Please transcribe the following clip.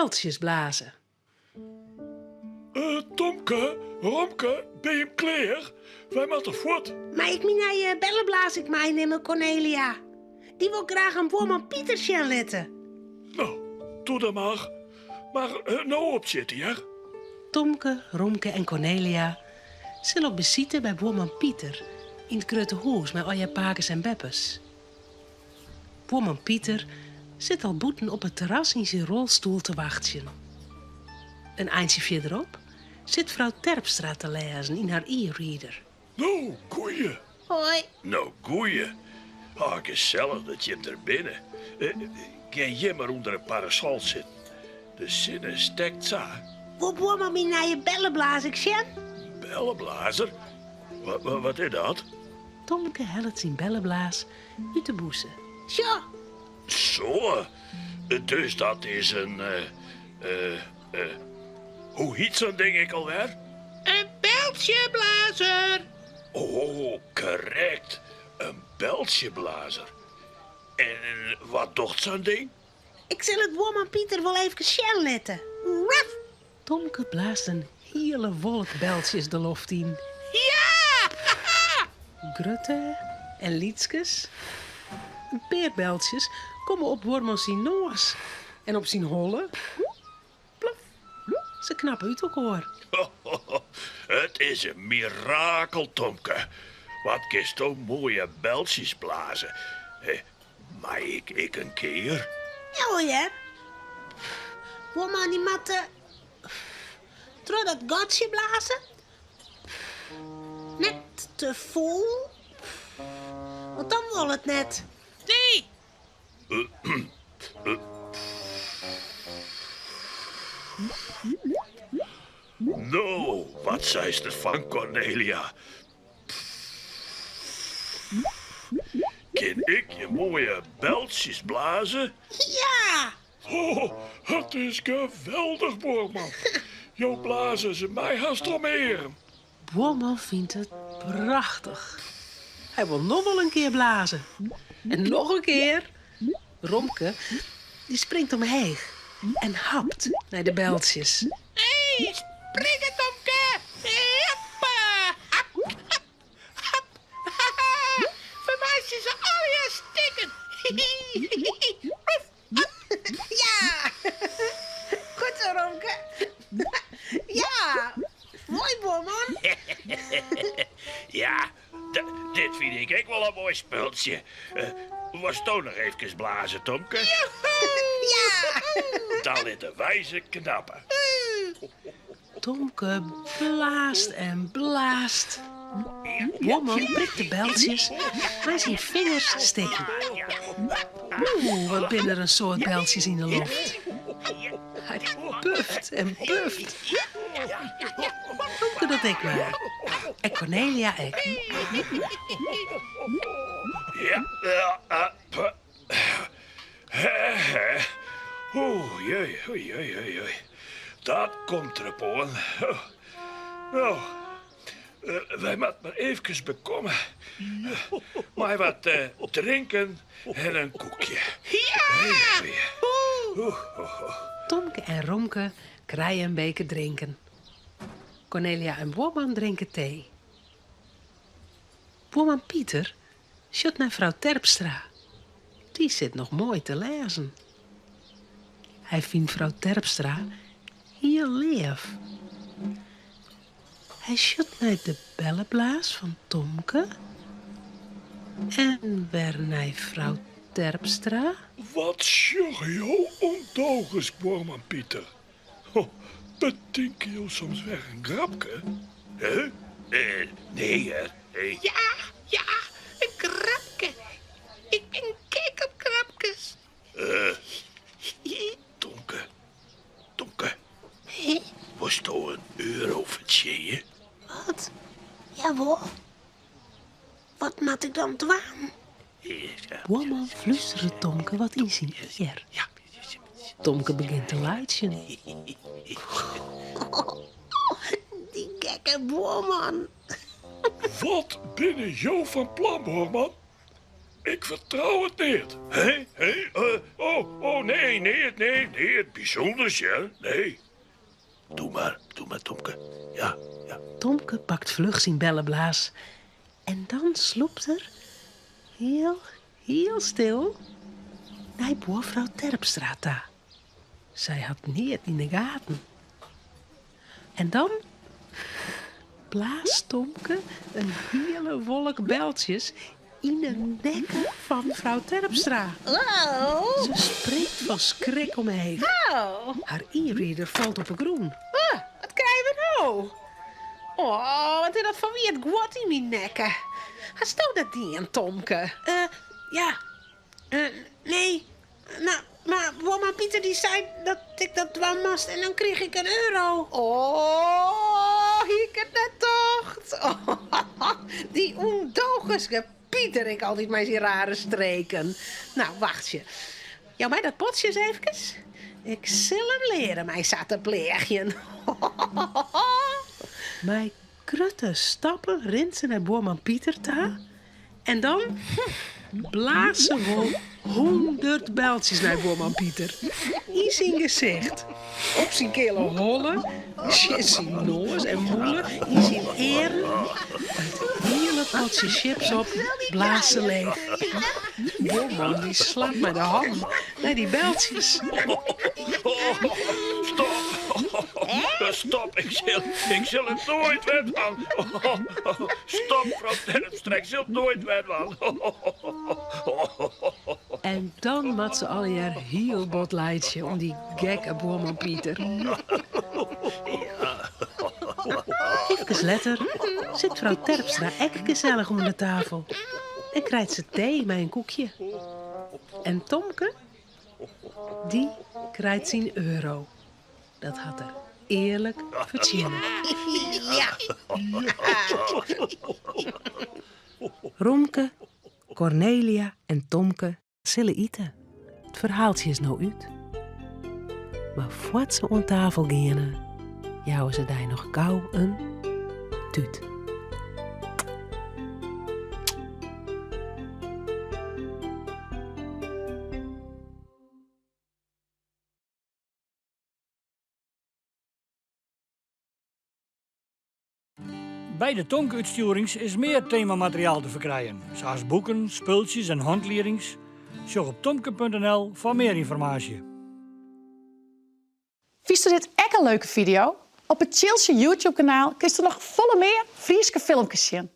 beltjes blazen. Tomke, Romke, ben je klaar? Wij moeten voort. Maar ik naar je bellen blaas ik mij nemen, Cornelia. Die wil graag een boerman Pietersje letten. Nou, doe dat maar. Maar nou opzitten, ja? Tomke, Romke en Cornelia zullen op bezieten bij boerman Pieter in het grote huis met al je pakers en beppes. Boerman Pieter zit al boeten op het terras in zijn rolstoel te wachten. Een eindje verderop zit vrouw Terpstra te lezen in haar e-reader. Nou, goeie. Hoi. Nou, goeie. Ah, gezellig dat je er binnen. Ga je maar onder een parasol zitten. De zinnen stekt zo. Wil boerman naar je bellen blaas ik, Sjen? Bellenblazer? Wat is dat? Tomke helpt zijn bellenblaas uit de boeze. Zo. Zo. Dus dat is een... hoe heet zo'n ding ik alweer? Een beltjeblazer. Oh, correct. Een beltjeblazer. En wat doet zo'n ding? Ik zal het boerman Pieter wel even Sjen letten. Ruff. Tomke blaast een hele wolk beltjes de loft in. Ja! Grutte en liedskes. Een paar beltjes komen op Wormel zijn noos. En op zijn holle. Plof. Ze knappen uit elkaar. Het is een mirakel, Tomke. Wat kist toch mooie beltjes blazen. Maar ik een keer. Ja hoor, hè? Boerman die matte... Trouw dat gatje blazen. Net te vol. Want dan wil het net. Nee. Nou, wat zei ze van Cornelia? Kan ik je mooie beltjes blazen? Ja. Oh, het is geweldig, boerman. Jouw blazen ze mij haast omheren. Boerman vindt het prachtig. Hij wil nog wel een keer blazen. En nog een keer. Romke, die springt omheen en hapt naar de beltjes. Hey, springen, Tomke. Hoppa. Hap, hap, hap. Voor mij zijn ze al je stikken. Ja. Goed zo, Romke. Ja. Mooi, boerman. Ja, dit vind ik wel een mooi spultje. Was toch nog even blazen, Tomke? Ja. Dan in de wijze knappen. Tomke blaast en blaast. Boerman prikt de beltjes waar zijn vingers steken. Wat binnen er een soort beltjes in de lucht. Hij puft en puft. Tomke dat ik maar. En Cornelia ook. Ja, oei. Dat komt erop aan. Nou, wij moeten maar even bekomen. Maar wat drinken en een koekje. Ja! Tomke en Romke krijgen een beker drinken. Cornelia en Boerman drinken thee. Boerman Pieter sjut naar vrouw Terpstra. Die zit nog mooi te lezen. Hij vindt vrouw Terpstra heel lief. Hij sjut naar de bellenblaas van Tomke. En weer naar vrouw Terpstra. Wat zeg jou ondogens, boerman Pieter? Bedenk je soms weer een grapje? Hè? Nee, hè? Nee. Ja, een krabke. Ik ben gek op krabkes. Tomke. Was toch een euro verdienen? Wat? Jawel. Wat moet ik dan doen? Boerman fluisterde Tomke wat in zijn eer. Tomke begint te luidjen. Die gekke boerman. Wat binnen jou van plan, boerman? Ik vertrouw het niet. Hé? Nee, het bijzonders, ja? Nee. Doe maar, Tomke. Ja. Tomke pakt vlug zijn bellenblaas. En dan sloept er, heel stil, naar buurvrouw Terpstra ta. Zij had niet in de gaten. En dan blaast Tomke een hele wolk bijltjes in de nekken van vrouw Terpstra. Oh. Ze springt van schrik omheen. Oh. Haar e-reader valt op een groen. Wat krijgen we nou? Oh, wat is dat van wie het gwot in mijn nekken? Hast du dat die aan Tomke? Ja. Nee. Nou, maar Worman Pieter die zei dat ik dat wel moest en dan kreeg ik €1. Oh, ik het net tocht. Oh, die ondogesge Pieter, ik altijd maar zijn rare streken. Nou, wacht je. Jou mij dat potje eens eventjes? Ik zal hem leren mij zat te pleegjen. Met krutte stappen rent ze naar boerman Pieter ta. En dan blazen we 100 bijltjes naar boerman Pieter. In zijn gezicht. Op zijn kele hollen. In zijn noos en moelen. In zijn eren. Het hele potje chips op. Blazen leeg. Boerman die slaat met de hand naar die bijltjes. Stop, ik zal het nooit wet van. Stop, vrouw Terpstra, ik zal het nooit wet van. En dan mat ze al jaar heel bot leidje om die gekke boerman Pieter. Even later zit vrouw Terpstra echt gezellig om de tafel. En krijgt ze thee met een koekje. En Tomke, die krijgt zijn €1. Dat had er eerlijk verdiend. Ja. Romke, Cornelia en Tomke zullen eten. Het verhaaltje is nou uit. Maar voordat ze aan tafel gaan, jouwen ze daar nog gauw een tuut. Bij de Tomke-uitstuurings is meer themamateriaal te verkrijgen, zoals boeken, spultjes en handleidings. Zorg op tomke.nl voor meer informatie. Vist u dit echt een leuke video? Op het Chilse YouTube-kanaal kun je nog volle meer Frieske filmpjes zien.